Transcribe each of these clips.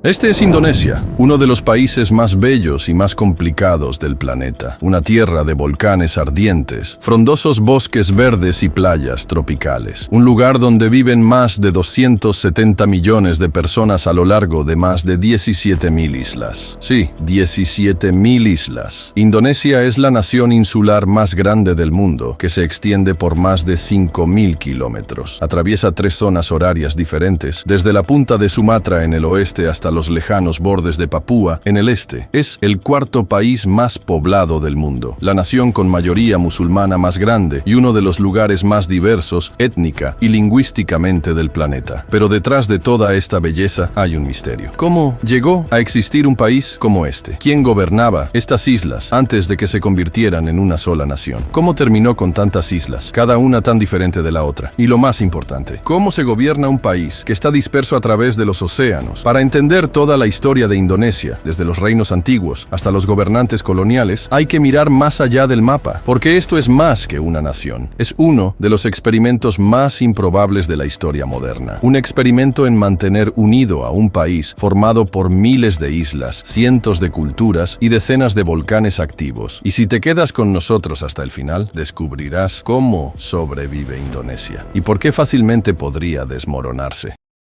Este es Indonesia, uno de los países más bellos y más complicados del planeta. Una tierra de volcanes ardientes, frondosos bosques verdes y playas tropicales. Un lugar donde viven más de 270 millones de personas a lo largo de más de 17.000 islas. Sí, 17.000 islas. Indonesia es la nación insular más grande del mundo, que se extiende por más de 5.000 kilómetros. Atraviesa 3 zonas horarias diferentes, desde la punta de Sumatra en el oeste hasta los lejanos bordes de Papúa en el este. Es el 4º país más poblado del mundo, la nación con mayoría musulmana más grande y uno de los lugares más diversos étnica y lingüísticamente del planeta. Pero detrás de toda esta belleza hay un misterio. ¿Cómo llegó a existir un país como este? ¿Quién gobernaba estas islas antes de que se convirtieran en una sola nación? ¿Cómo terminó con tantas islas, cada una tan diferente de la otra? Y lo más importante, ¿cómo se gobierna un país que está disperso a través de los océanos? Para entender toda la historia de Indonesia, desde los reinos antiguos hasta los gobernantes coloniales, hay que mirar más allá del mapa, porque esto es más que una nación. Es uno de los experimentos más improbables de la historia moderna. Un experimento en mantener unido a un país formado por miles de islas, cientos de culturas y decenas de volcanes activos. Y si te quedas con nosotros hasta el final, descubrirás cómo sobrevive Indonesia y por qué fácilmente podría desmoronarse.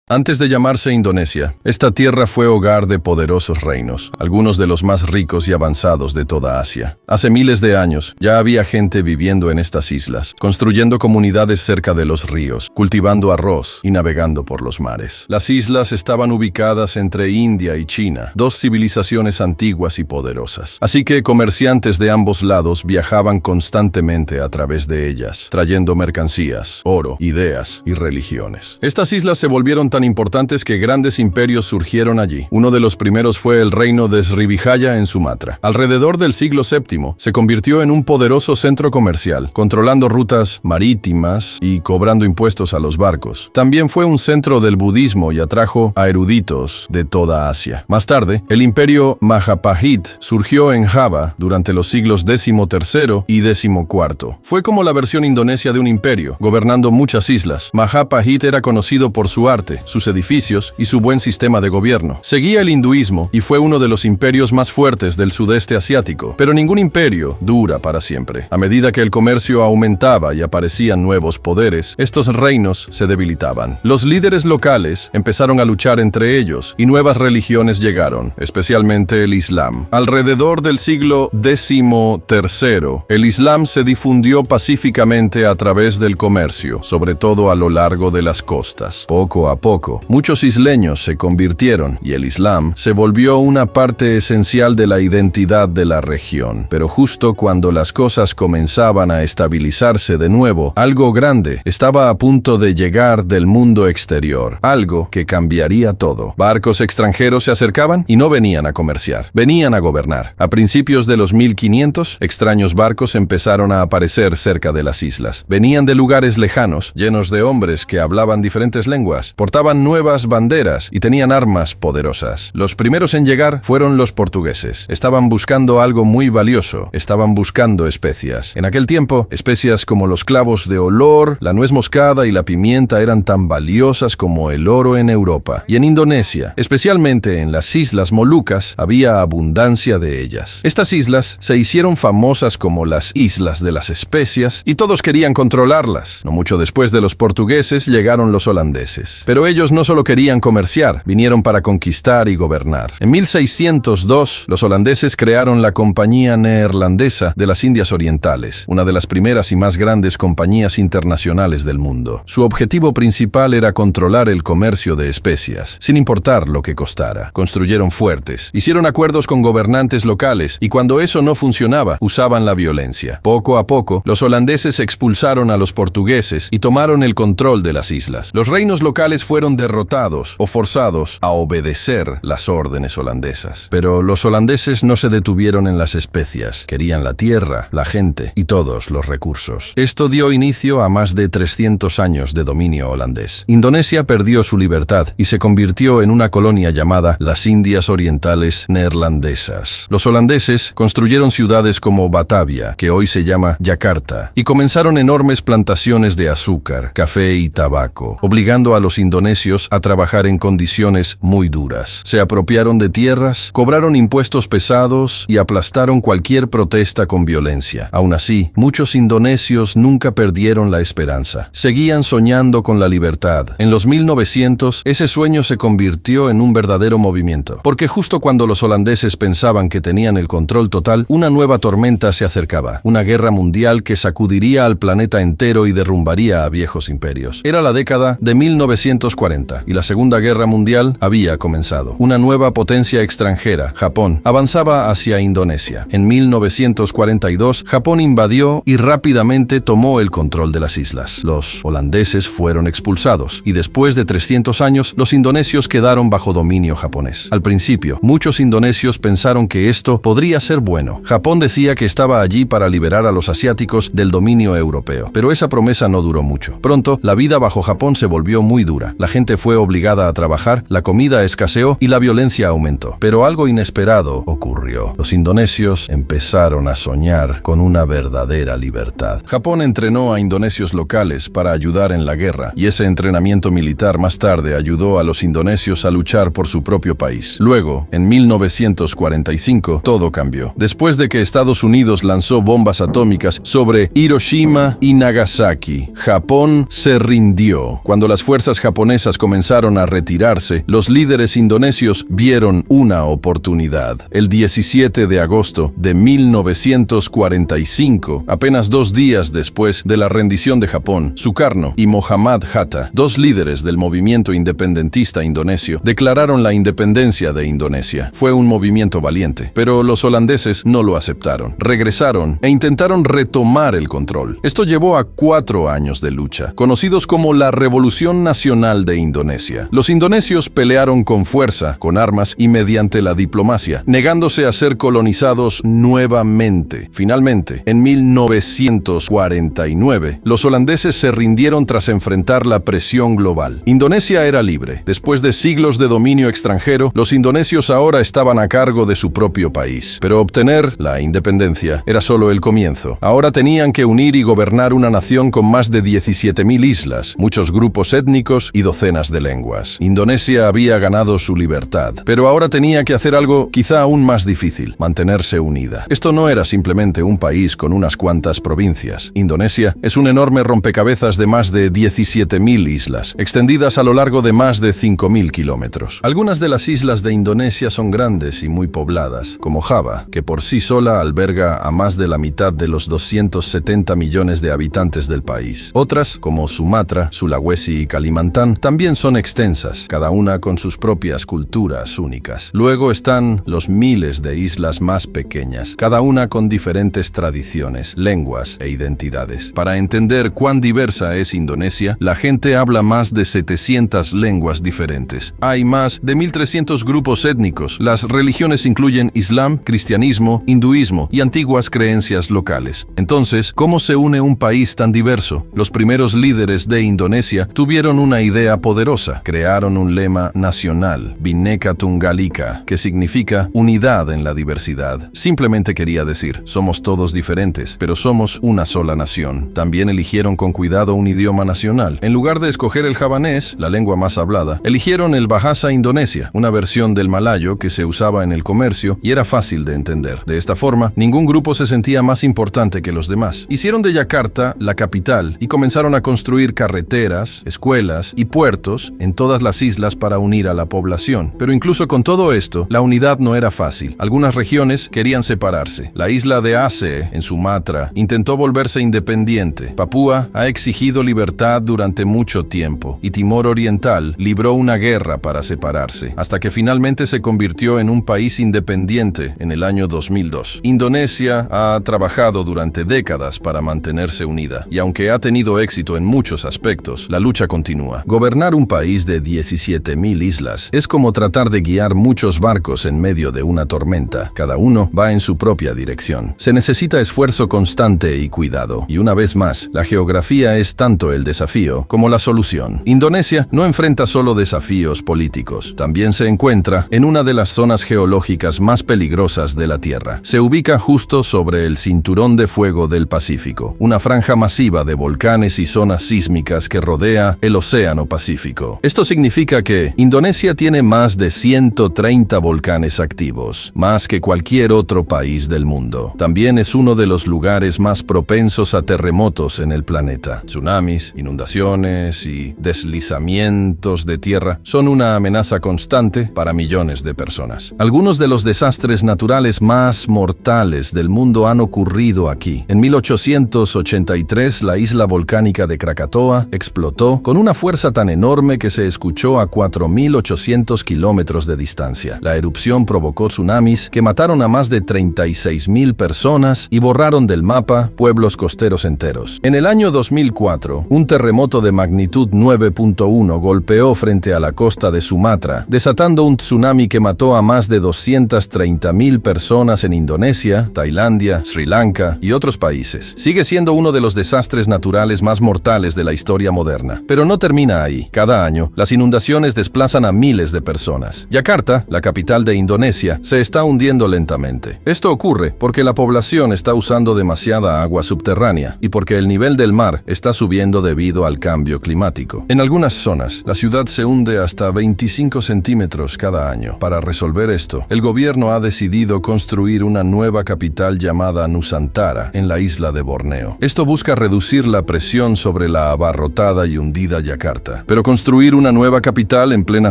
Antes de llamarse Indonesia, esta tierra fue hogar de poderosos reinos, algunos de los más ricos y avanzados de toda Asia. Hace miles de años, ya había gente viviendo en estas islas, construyendo comunidades cerca de los ríos, cultivando arroz y navegando por los mares. Las islas estaban ubicadas entre India y China, 2 civilizaciones antiguas y poderosas. Así que comerciantes de ambos lados viajaban constantemente a través de ellas, trayendo mercancías, oro, ideas y religiones. Estas islas se volvieron tan importantes que grandes imperios surgieron allí. Uno de los primeros fue el reino de Srivijaya en Sumatra. Alrededor del siglo VII, se convirtió en un poderoso centro comercial, controlando rutas marítimas y cobrando impuestos a los barcos. También fue un centro del budismo y atrajo a eruditos de toda Asia. Más tarde, el imperio Majapahit surgió en Java durante los siglos XIII y XIV. Fue como la versión indonesia de un imperio, gobernando muchas islas. Majapahit era conocido por su arte, sus edificios y su buen sistema de gobierno. Seguía el hinduismo y fue uno de los imperios más fuertes del sudeste asiático. Pero ningún imperio dura para siempre. A medida que el comercio aumentaba y aparecían nuevos poderes, estos reinos se debilitaban. Los líderes locales empezaron a luchar entre ellos y nuevas religiones llegaron, especialmente el Islam. Alrededor del siglo XIII, el Islam se difundió pacíficamente a través del comercio, sobre todo a lo largo de las costas. Poco a poco, muchos isleños se convirtieron y el Islam se volvió una parte esencial de la identidad de la región. Pero justo cuando las cosas comenzaban a estabilizarse de nuevo, algo grande estaba a punto de llegar del mundo exterior, algo que cambiaría todo. Barcos extranjeros se acercaban y no venían a comerciar, venían a gobernar. A principios de los 1500, extraños barcos empezaron a aparecer cerca de las islas. Venían de lugares lejanos, llenos de hombres que hablaban diferentes lenguas, portaban nuevas banderas y tenían armas poderosas. Los primeros en llegar fueron los portugueses. Estaban buscando algo muy valioso. Estaban buscando especias. En aquel tiempo, especias como los clavos de olor, la nuez moscada y la pimienta eran tan valiosas como el oro en Europa. Y en Indonesia, especialmente en las Islas Molucas, había abundancia de ellas. Estas islas se hicieron famosas como las Islas de las Especias y todos querían controlarlas. No mucho después de los portugueses llegaron los holandeses. Pero ellos no solo querían comerciar, vinieron para conquistar y gobernar. En 1602, los holandeses crearon la Compañía Neerlandesa de las Indias Orientales, una de las primeras y más grandes compañías internacionales del mundo. Su objetivo principal era controlar el comercio de especias, sin importar lo que costara. Construyeron fuertes, hicieron acuerdos con gobernantes locales y cuando eso no funcionaba, usaban la violencia. Poco a poco, los holandeses expulsaron a los portugueses y tomaron el control de las islas. Los reinos locales fueron derrotados o forzados a obedecer las órdenes holandesas. Pero los holandeses no se detuvieron en las especias. Querían la tierra, la gente y todos los recursos. Esto dio inicio a más de 300 años de dominio holandés. Indonesia perdió su libertad y se convirtió en una colonia llamada las Indias Orientales Neerlandesas. Los holandeses construyeron ciudades como Batavia, que hoy se llama Yakarta, y comenzaron enormes plantaciones de azúcar, café y tabaco, obligando a los indoneses indonesios a trabajar en condiciones muy duras. Se apropiaron de tierras, cobraron impuestos pesados y aplastaron cualquier protesta con violencia. Aún así, muchos indonesios nunca perdieron la esperanza. Seguían soñando con la libertad. En los 1900, ese sueño se convirtió en un verdadero movimiento, porque justo cuando los holandeses pensaban que tenían el control total, una nueva tormenta se acercaba, una guerra mundial que sacudiría al planeta entero y derrumbaría a viejos imperios. Era la década de 1940 y la Segunda Guerra Mundial había comenzado. Una nueva potencia extranjera, Japón, avanzaba hacia Indonesia. En 1942, Japón invadió y rápidamente tomó el control de las islas. Los holandeses fueron expulsados y después de 300 años, los indonesios quedaron bajo dominio japonés. Al principio, muchos indonesios pensaron que esto podría ser bueno. Japón decía que estaba allí para liberar a los asiáticos del dominio europeo, pero esa promesa no duró mucho. Pronto, la vida bajo Japón se volvió muy dura. La gente fue obligada a trabajar, la comida escaseó y la violencia aumentó. Pero algo inesperado ocurrió. Los indonesios empezaron a soñar con una verdadera libertad. Japón entrenó a indonesios locales para ayudar en la guerra, y ese entrenamiento militar más tarde ayudó a los indonesios a luchar por su propio país. Luego, en 1945, todo cambió. Después de que Estados Unidos lanzó bombas atómicas sobre Hiroshima y Nagasaki, Japón se rindió. Cuando las fuerzas japonesas comenzaron a retirarse, los líderes indonesios vieron una oportunidad. El 17 de agosto de 1945, apenas 2 días después de la rendición de Japón, Sukarno y Muhammad Hatta, 2 líderes del movimiento independentista indonesio, declararon la independencia de Indonesia. Fue un movimiento valiente, pero los holandeses no lo aceptaron. Regresaron e intentaron retomar el control. Esto llevó a 4 años de lucha, conocidos como la Revolución Nacional de Indonesia. Los indonesios pelearon con fuerza, con armas y mediante la diplomacia, negándose a ser colonizados nuevamente. Finalmente, en 1949, los holandeses se rindieron tras enfrentar la presión global. Indonesia era libre. Después de siglos de dominio extranjero, los indonesios ahora estaban a cargo de su propio país. Pero obtener la independencia era solo el comienzo. Ahora tenían que unir y gobernar una nación con más de 17.000 islas, muchos grupos étnicos y docenas de lenguas. Indonesia había ganado su libertad, pero ahora tenía que hacer algo quizá aún más difícil: mantenerse unida. Esto no era simplemente un país con unas cuantas provincias. Indonesia es un enorme rompecabezas de más de 17.000 islas, extendidas a lo largo de más de 5.000 kilómetros. Algunas de las islas de Indonesia son grandes y muy pobladas, como Java, que por sí sola alberga a más de la mitad de los 270 millones de habitantes del país. Otras, como Sumatra, Sulawesi y Kalimantan, también son extensas, cada una con sus propias culturas únicas. Luego están los miles de islas más pequeñas, cada una con diferentes tradiciones, lenguas e identidades. Para entender cuán diversa es Indonesia, la gente habla más de 700 lenguas diferentes. Hay más de 1.300 grupos étnicos. Las religiones incluyen Islam, cristianismo, hinduismo y antiguas creencias locales. Entonces, ¿cómo se une un país tan diverso? Los primeros líderes de Indonesia tuvieron una idea poderosa. Crearon un lema nacional, Bhinneka Tunggal Ika, que significa unidad en la diversidad. Simplemente quería decir, somos todos diferentes, pero somos una sola nación. También eligieron con cuidado un idioma nacional. En lugar de escoger el javanés, la lengua más hablada, eligieron el Bahasa Indonesia, una versión del malayo que se usaba en el comercio y era fácil de entender. De esta forma, ningún grupo se sentía más importante que los demás. Hicieron de Yakarta la capital y comenzaron a construir carreteras, escuelas y puertos en todas las islas para unir a la población. Pero incluso con todo esto, la unidad no era fácil. Algunas regiones querían separarse. La isla de Aceh, en Sumatra, intentó volverse independiente. Papúa ha exigido libertad durante mucho tiempo y Timor Oriental libró una guerra para separarse, hasta que finalmente se convirtió en un país independiente en el año 2002. Indonesia ha trabajado durante décadas para mantenerse unida, y aunque ha tenido éxito en muchos aspectos, la lucha continúa. Gobernar un país de 17.000 islas es como tratar de guiar muchos barcos en medio de una tormenta. Cada uno va en su propia dirección. Se necesita esfuerzo constante y cuidado, y una vez más, la geografía es tanto el desafío como la solución. Indonesia no enfrenta solo desafíos políticos, también se encuentra en una de las zonas geológicas más peligrosas de la Tierra. Se ubica justo sobre el cinturón de fuego del Pacífico, una franja masiva de volcanes y zonas sísmicas que rodea el Océano Pacífico. Pacífico. Esto significa que Indonesia tiene más de 130 volcanes activos, más que cualquier otro país del mundo. También es uno de los lugares más propensos a terremotos en el planeta. Tsunamis, inundaciones y deslizamientos de tierra son una amenaza constante para millones de personas. Algunos de los desastres naturales más mortales del mundo han ocurrido aquí. En 1883, la isla volcánica de Krakatoa explotó con una fuerza tan enorme que se escuchó a 4.800 kilómetros de distancia. La erupción provocó tsunamis que mataron a más de 36.000 personas y borraron del mapa pueblos costeros enteros. En el año 2004, un terremoto de magnitud 9.1 golpeó frente a la costa de Sumatra, desatando un tsunami que mató a más de 230.000 personas en Indonesia, Tailandia, Sri Lanka y otros países. Sigue siendo uno de los desastres naturales más mortales de la historia moderna. Pero no termina ahí. Cada año, las inundaciones desplazan a miles de personas. Yakarta, la capital de Indonesia, se está hundiendo lentamente. Esto ocurre porque la población está usando demasiada agua subterránea y porque el nivel del mar está subiendo debido al cambio climático. En algunas zonas, la ciudad se hunde hasta 25 centímetros cada año. Para resolver esto, el gobierno ha decidido construir una nueva capital llamada Nusantara en la isla de Borneo. Esto busca reducir la presión sobre la abarrotada y hundida Yakarta. Pero construir una nueva capital en plena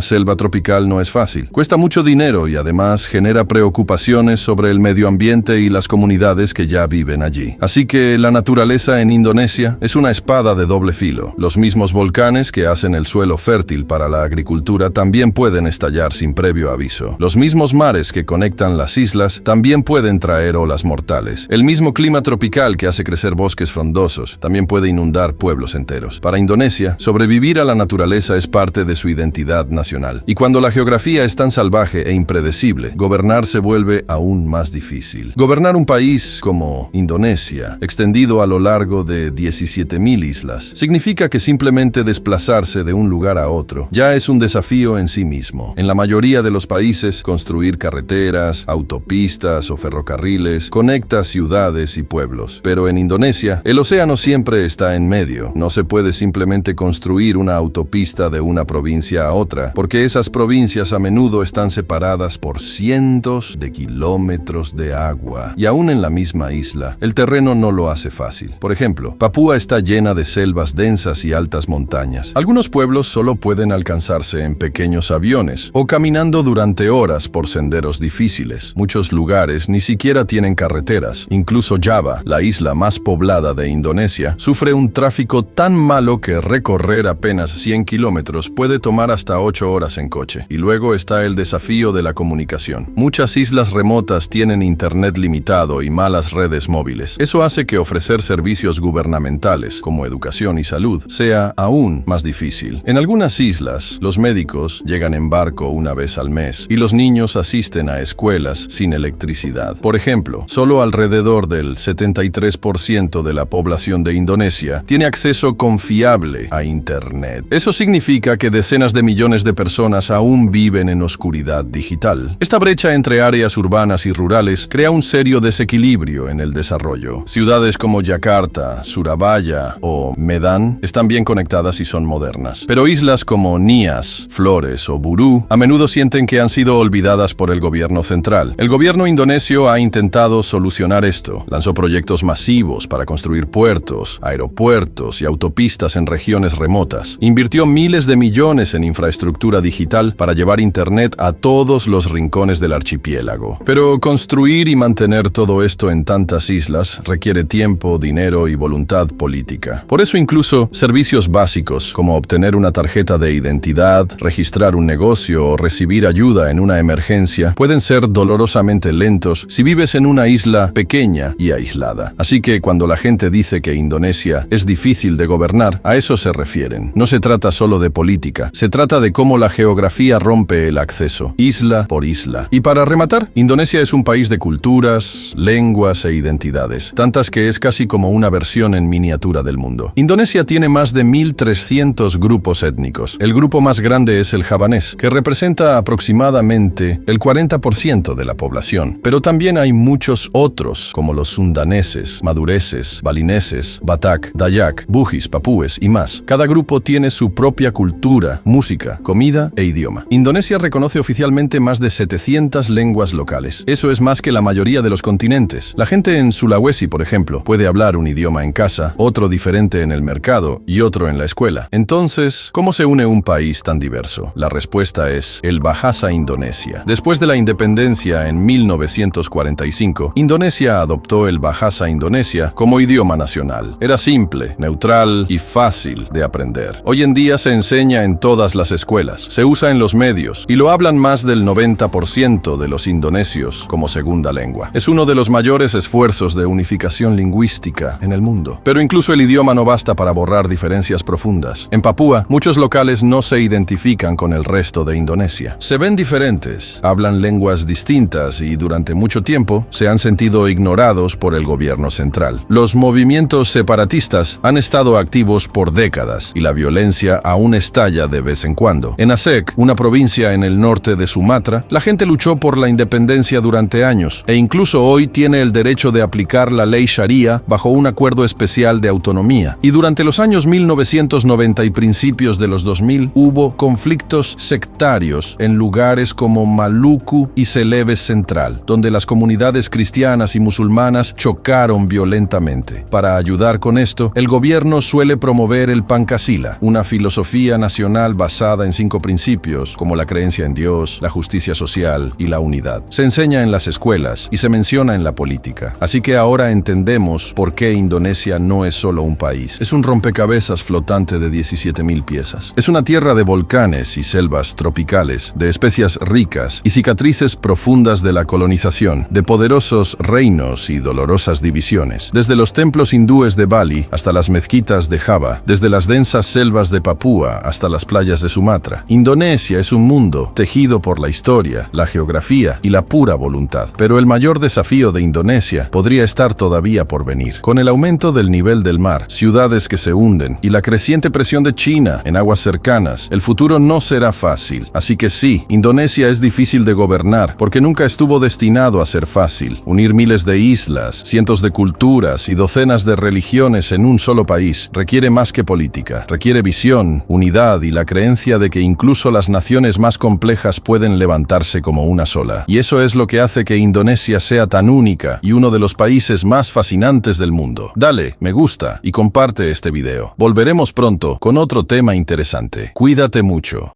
selva tropical no es fácil. Cuesta mucho dinero y además genera preocupaciones sobre el medio ambiente y las comunidades que ya viven allí. Así que la naturaleza en Indonesia es una espada de doble filo. Los mismos volcanes que hacen el suelo fértil para la agricultura también pueden estallar sin previo aviso. Los mismos mares que conectan las islas también pueden traer olas mortales. El mismo clima tropical que hace crecer bosques frondosos también puede inundar pueblos enteros. Para Indonesia, sobrevivir a la naturaleza es parte de su identidad nacional. Y cuando la geografía es tan salvaje e impredecible, gobernar se vuelve aún más difícil. Gobernar un país como Indonesia, extendido a lo largo de 17.000 islas, significa que simplemente desplazarse de un lugar a otro ya es un desafío en sí mismo. En la mayoría de los países, construir carreteras, autopistas o ferrocarriles conecta ciudades y pueblos. Pero en Indonesia, el océano siempre está en medio. No se puede simplemente construir una autopista de una provincia a otra, porque esas provincias a menudo están separadas por cientos de kilómetros de agua. Y aún en la misma isla, el terreno no lo hace fácil. Por ejemplo, Papúa está llena de selvas densas y altas montañas. Algunos pueblos solo pueden alcanzarse en pequeños aviones o caminando durante horas por senderos difíciles. Muchos lugares ni siquiera tienen carreteras. Incluso Java, la isla más poblada de Indonesia, sufre un tráfico tan malo que recorrer apenas 100 kilómetros puede tomar hasta 8 horas en coche. Y luego está el desafío de la comunicación. Muchas islas remotas tienen internet limitado y malas redes móviles. Eso hace que ofrecer servicios gubernamentales, como educación y salud, sea aún más difícil. En algunas islas, los médicos llegan en barco una vez al mes y los niños asisten a escuelas sin electricidad. Por ejemplo, solo alrededor del 73% de la población de Indonesia tiene acceso confiable a internet. Eso significa que decenas de millones de personas aún viven en oscuridad digital. Esta brecha entre áreas urbanas y rurales crea un serio desequilibrio en el desarrollo. Ciudades como Yakarta, Surabaya o Medan están bien conectadas y son modernas. Pero islas como Nias, Flores o Buru a menudo sienten que han sido olvidadas por el gobierno central. El gobierno indonesio ha intentado solucionar esto. Lanzó proyectos masivos para construir puertos, aeropuertos y autopistas en regiones remotas. Invirtió miles de millones en infraestructura digital para llevar internet a todos los rincones del archipiélago. Pero construir y mantener todo esto en tantas islas requiere tiempo, dinero y voluntad política. Por eso incluso servicios básicos como obtener una tarjeta de identidad, registrar un negocio o recibir ayuda en una emergencia pueden ser dolorosamente lentos si vives en una isla pequeña y aislada. Así que cuando la gente dice que Indonesia es difícil de gobernar, a eso se refieren. No se trata solo de política, se trata de cómo la geografía rompe el acceso, isla por isla. Y para rematar, Indonesia es un país de culturas, lenguas e identidades, tantas que es casi como una versión en miniatura del mundo. Indonesia tiene más de 1.300 grupos étnicos. El grupo más grande es el javanés, que representa aproximadamente el 40% de la población. Pero también hay muchos otros, como los sundaneses, madureses, balineses, batak, dayak, bugis, papúes y más. Cada grupo tiene su propia cultura, música, comida e idioma. Indonesia reconoce oficialmente más de 700 lenguas locales. Eso es más que la mayoría de los continentes. La gente en Sulawesi, por ejemplo, puede hablar un idioma en casa, otro diferente en el mercado y otro en la escuela. Entonces, ¿cómo se une un país tan diverso? La respuesta es el Bahasa Indonesia. Después de la independencia en 1945, Indonesia adoptó el Bahasa Indonesia como idioma nacional. Era simple, neutral y fácil de aprender. Hoy en día se enseña en todas las escuelas, se usa en los medios y lo hablan más del 90% de los indonesios como segunda lengua. Es uno de los mayores esfuerzos de unificación lingüística en el mundo. Pero incluso el idioma no basta para borrar diferencias profundas. En Papúa, muchos locales no se identifican con el resto de Indonesia. Se ven diferentes, hablan lenguas distintas y durante mucho tiempo se han sentido ignorados por el gobierno central. Los movimientos separatistas han estado activos por décadas y la violencia aún estalla de vez en cuando. En Aceh, una provincia en el norte de Sumatra, la gente luchó por la independencia durante años e incluso hoy tiene el derecho de aplicar la ley Sharia bajo un acuerdo especial de autonomía. Y durante los años 1990 y principios de los 2000 hubo conflictos sectarios en lugares como Maluku y Celebes Central, donde las comunidades cristianas y musulmanas chocaron violentamente. Para ayudar con esto, el gobierno suele promover el Pancasila, una filosofía nacional basada en 5 principios, como la creencia en Dios, la justicia social y la unidad. Se enseña en las escuelas y se menciona en la política. Así que ahora entendemos por qué Indonesia no es solo un país. Es un rompecabezas flotante de 17.000 piezas. Es una tierra de volcanes y selvas tropicales, de especias ricas y cicatrices profundas de la colonización, de poderosos reinos y dolorosas divisiones. Desde los templos hindúes de Bali hasta las mezquitas de Java, desde las densas selvas de Papúa hasta las playas de Sumatra. Indonesia es un mundo tejido por la historia, la geografía y la pura voluntad. Pero el mayor desafío de Indonesia podría estar todavía por venir. Con el aumento del nivel del mar, ciudades que se hunden y la creciente presión de China en aguas cercanas, el futuro no será fácil. Así que sí, Indonesia es difícil de gobernar porque nunca estuvo destinado a ser fácil. Unir miles de islas, cientos de culturas y docenas de religiones en un solo país requiere más que política. Requiere visión, unidad y la creencia de que incluso las naciones más complejas pueden levantarse como una sola. Y eso es lo que hace que Indonesia sea tan única y uno de los países más fascinantes del mundo. Dale, me gusta y comparte este video. Volveremos pronto con otro tema interesante. Cuídate mucho.